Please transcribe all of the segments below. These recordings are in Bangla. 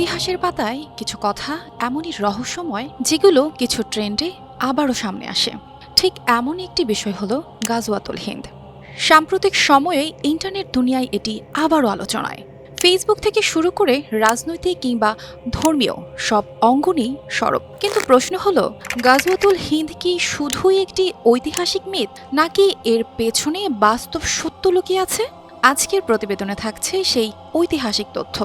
ইতিহাসের পাতায় কিছু কথা এমনই রহস্যময় যেগুলো কিছু ট্রেন্ডে আবারও সামনে আসে। ঠিক এমন একটি বিষয় হলো গাজওয়াতুল হিন্দ। সাম্প্রতিক সময়ে ইন্টারনেট দুনিয়ায় এটি আবারও আলোচনায়। ফেসবুক থেকে শুরু করে রাজনৈতিক কিংবা ধর্মীয় সব অঙ্গনেই সরব। কিন্তু প্রশ্ন হলো, গাজওয়াতুল হিন্দ কি শুধুই একটি ঐতিহাসিক মিথ, নাকি এর পেছনে বাস্তব সত্য লুকিয়ে আছে? আজকের প্রতিবেদনে থাকছে সেই ঐতিহাসিক তথ্য।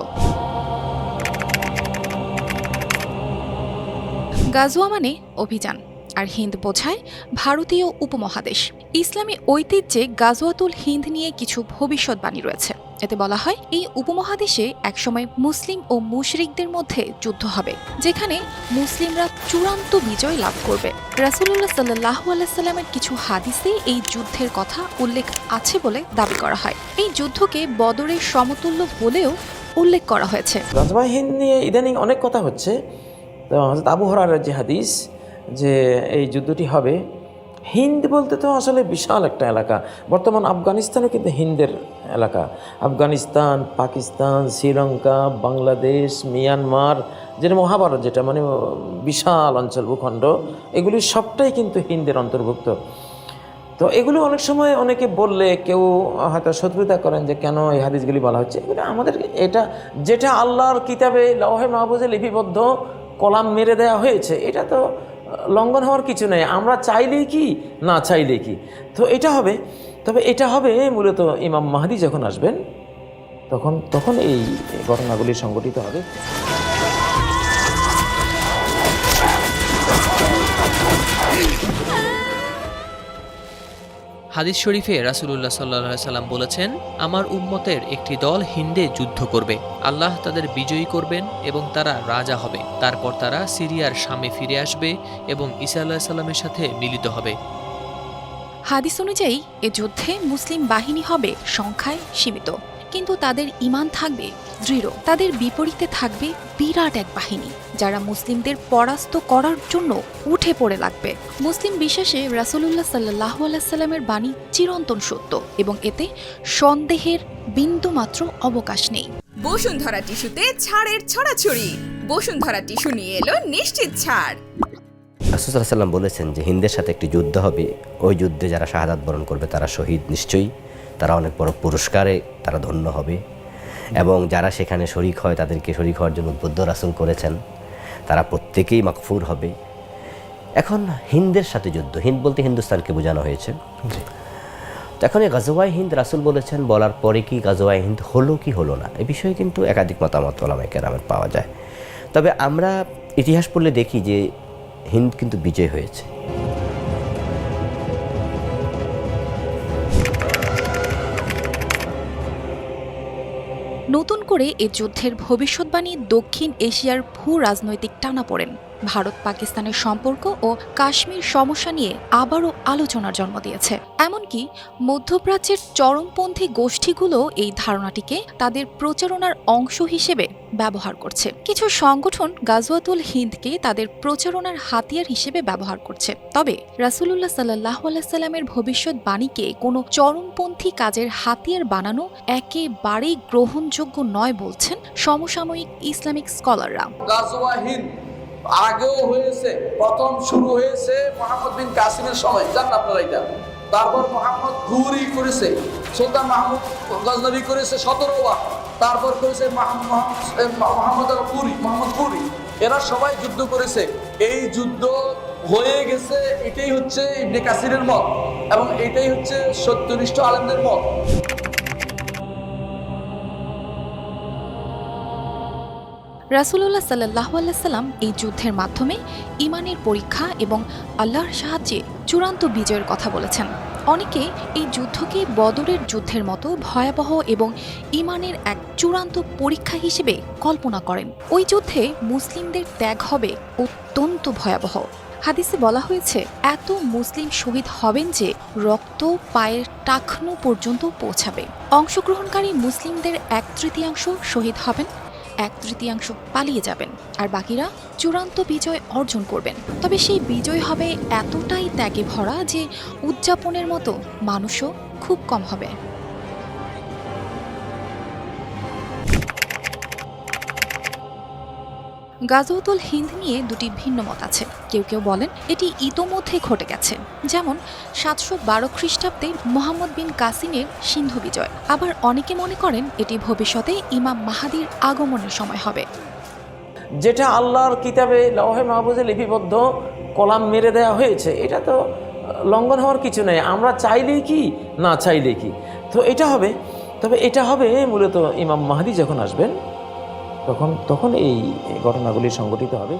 গাজওয়া মানে অভিযান, আর হিন্দ বোঝায় ভারতীয় উপমহাদেশ। ইসলামী ঐতিহ্যে গাজওয়াতুল হিন্দ নিয়ে কিছু ভবিষ্যৎবাণী রয়েছে। এতে বলা হয়, এই উপমহাদেশে একসময় মুসলিম ও মুশরিকদের মধ্যে যুদ্ধ হবে, যেখানে মুসলিমরা চূড়ান্ত বিজয় লাভ করবে। রাসূলুল্লাহ সাল্লাল্লাহু আলাইহি সাল্লামের কিছু হাদিসে এই যুদ্ধের কথা উল্লেখ আছে বলে দাবি করা হয়। এই যুদ্ধকে বদরের সমতুল্য বলেও উল্লেখ করা হয়েছে। গাজওয়া হিন্দ নিয়ে ইদানিং অনেক কথা হচ্ছে। তো হযরত আবু হুরায়রার যে হাদিস যে এই যুদ্ধটি হবে, হিন্দ বলতে তো আসলে বিশাল একটা এলাকা। বর্তমান আফগানিস্তানও কিন্তু হিন্দের এলাকা। আফগানিস্তান, পাকিস্তান, শ্রীলঙ্কা, বাংলাদেশ, মিয়ানমার, যেটা মহাভারত, যেটা মানে বিশাল অঞ্চল, ভূখণ্ড, এগুলি সবটাই কিন্তু হিন্দের অন্তর্ভুক্ত। তো এগুলো অনেক সময় অনেকে বললে কেউ হয়তো শত্রুতা করেন যে কেন এই হাদিসগুলি বলা হচ্ছে। এগুলো আমাদের এটা যেটা আল্লাহর কিতাবে লওহে মাহফুজে লিপিবদ্ধ, কলাম মেরে দেওয়া হয়েছে, এটা তো লঙ্ঘন হওয়ার কিছু নেই। আমরা চাইলেই কি না চাইলেই কি, তো এটা হবে। তবে এটা হবে মূলত ইমাম মাহদি যখন আসবেন তখন এই ঘটনাগুলি সংঘটিত হবে। হাদিস শরীফে রাসূলুল্লাহ সাল্লাল্লাহু আলাইহি সাল্লাম বলেছেন, আমার উম্মতের একটি দল হিন্দে যুদ্ধ করবে, আল্লাহ তাদের বিজয়ী করবেন এবং তারা রাজা হবে। তারপর তারা সিরিয়ার শামে ফিরে আসবে এবং ঈসা আলাইহিস সালামের সাথে মিলিত হবে। হাদিস অনুযায়ী এ যুদ্ধে মুসলিম বাহিনী হবে সংখ্যায় সীমিত, কিন্তু তাদের ঈমান থাকবে দৃঢ়। তাদের বিপরীতে থাকবে বিরাট এক বাহিনী, যারা মুসলিমদের পরাস্ত করার জন্য উঠে পড়ে লাগবে। মুসলিম বিশ্বাসে রাসূলুল্লাহ সাল্লাল্লাহু আলাইহি সাল্লামের বাণী চিরন্তন সত্য এবং এতে সন্দেহের বিন্দুমাত্র অবকাশ নেই। বসুন্ধরা টিস্যুতে ছাড়ের ছড়াছড়ি। বসুন্ধরা টিস্যু নিয়ে এলো নিশ্চিত ছাড়। রাসূল সাল্লাল্লাহু আলাইহি সাল্লাম বলেছেন যে হিন্দের সাথে একটি যুদ্ধ হবে, ওই যুদ্ধে যারা শাহাদাত বরণ করবে তারা শহীদ নিশ্চয়ই, তারা অনেক বড় পুরস্কারে তারা ধন্য হবে। এবং যারা সেখানে শরিক হয় তাদেরকে শরিক হওয়ার জন্য উদ্বুদ্ধ রাসূল করেছেন, তারা প্রত্যেকেই মাগফুর হবে। এখন হিন্দের সাথে যুদ্ধ, হিন্দ বলতে হিন্দুস্তানকে বোঝানো হয়েছে। তো এখন এই গাজওয়ায়ে হিন্দ রাসূল বলেছেন, বলার পরে কি গাজওয়ায়ে হিন্দ হলো কি হলো না, এ বিষয়ে কিন্তু একাধিক মতামত উলামায়ে কেরামের পাওয়া যায়। তবে আমরা ইতিহাস পড়লে দেখি যে হিন্দ কিন্তু বিজয় হয়েছে। নতুন করে এ যুদ্ধের ভবিষ্যৎবাণী দক্ষিণ এশিয়ার ভূ রাজনৈতিক টানাপোড়েন, ভারত পাকিস্তানের সম্পর্ক ও কাশ্মীর সমস্যা নিয়ে আবারও আলোচনার জন্ম দিয়েছে। এমনকি মধ্যপ্রাচ্যের চরমপন্থী গোষ্ঠীগুলো এই ধারণাটিকে তাদের প্রচারণার অংশ হিসেবে ব্যবহার করছে। কিছু সংগঠন গাজওয়াতুল হিন্দকে তাদের প্রচারণার হাতিয়ার হিসেবে ব্যবহার করছে। তবে রাসূলুল্লাহ সাল্লাল্লাহু আলাইহি সাল্লামের ভবিষ্যৎবাণীকে কোনো চরমপন্থী কাজের হাতিয়ার বানানো একেবারেই গ্রহণযোগ্য নয় বলছেন সমসাময়িক ইসলামিক স্কলাররা। গাজওয়া হিন্দ আগেও হয়েছে, প্রথম শুরু হয়েছে মোহাম্মদ বিন কাসিমের সময়, জানেন আপনারা এটা। তারপর মোহাম্মদ ঘুরি করেছে, সুলতান মাহমুদ গজনবী করেছে 17 বার, তারপর করেছে মোহাম্মদ ঘুরি। এরা সবাই যুদ্ধ করেছে। এই যুদ্ধ হয়ে গেছে, এটাই হচ্ছে ইবনে কাসিরের মত এবং এটাই হচ্ছে সত্যনিষ্ঠ আলেমদের মত। রাসূলুল্লাহ সাল্লাল্লাহু আলাইহি সাল্লাম এই যুদ্ধের মাধ্যমে ঈমানের পরীক্ষা এবং আল্লাহর সাহায্যে চূড়ান্ত বিজয়ের কথা বলেছেন। অনেকে এই যুদ্ধকে বদরের যুদ্ধের মতো ভয়াবহ এবং ঈমানের এক চূড়ান্ত পরীক্ষা হিসেবে কল্পনা করেন। ওই যুদ্ধে মুসলিমদের ত্যাগ হবে অত্যন্ত ভয়াবহ। হাদিসে বলা হয়েছে, এত মুসলিম শহীদ হবেন যে রক্ত পায়ের টাকনু পর্যন্ত পৌঁছাবে। অংশগ্রহণকারী মুসলিমদের 1/3 শহীদ হবেন, 1/3 পালিয়ে যাবেন, আর বাকিরা চূড়ান্ত বিজয় অর্জন করবেন। তবে সেই বিজয় হবে এতটাই ত্যাগে ভরা যে উদযাপনের মতো মানুষও খুব কম হবে। গাজওয়াতুল হিন্দ নিয়ে দুটি ভিন্ন মত আছে। কেউ কেউ বলেন এটি ইতোমধ্যে ঘটে গেছে, যেমন 712 খ্রিস্টাব্দে মোহাম্মদ বিন কাসিমের সিন্ধু বিজয়। আবার অনেকে মনে করেন এটি ভবিষ্যতে ইমাম মাহাদির আগমনের সময় হবে। যেটা আল্লাহর কিতাবে লওহে মাহফুজে লিপিবদ্ধ কলাম মেরে দেওয়া হয়েছে, এটা তো লঙ্ঘন হওয়ার কিছু নেই। আমরা চাইলেই কি না চাইলেই কি, তো এটা হবে। তবে এটা হবে মূলত ইমাম মাহদি যখন আসবেন তখন এই ঘটনাগুলি সংঘটিত হবে।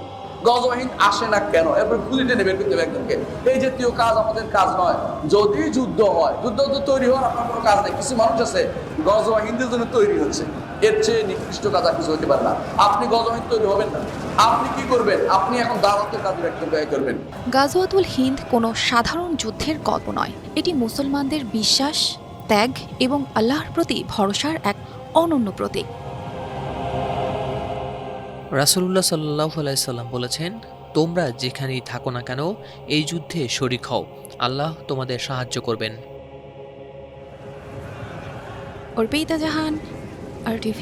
গজওয়া হিন্দ আসে না কেন, এরপর খুঁজে টেনে বের করতে হবে একজনকে। এই জাতীয় কাজ আমাদের কাজ নয়। যদি যুদ্ধ হয়, যুদ্ধ তো তৈরি হওয়ার আপনার কোনো কাজ নেই। কিছু মানুষ আছে গজওয়া হিন্দের জন্য তৈরি হচ্ছে, এর চেয়ে নিকৃষ্ট কাজ আর কিছু হতে পারে না। আপনি গজওয়া হিন্দ তৈরি হবেন না, আপনি কি করবেন? আপনি এখন দাওয়াতের কাজে ব্যয় করবেন। গাজওয়াতুল হিন্দ কোনো সাধারণ যুদ্ধের গল্প নয়, এটি মুসলমানদের বিশ্বাস, ত্যাগ এবং আল্লাহর প্রতি ভরসার এক অনন্য প্রতীক। রাসূলুল্লাহ সাল্লাল্লাহু আলাইহি সাল্লাম বলেছেন, তোমরা যেখানেই থাকো না কেন এই যুদ্ধে শরীক হও, আল্লাহ তোমাদের সাহায্য করবেন। অর্পিতা জাহান, RTV।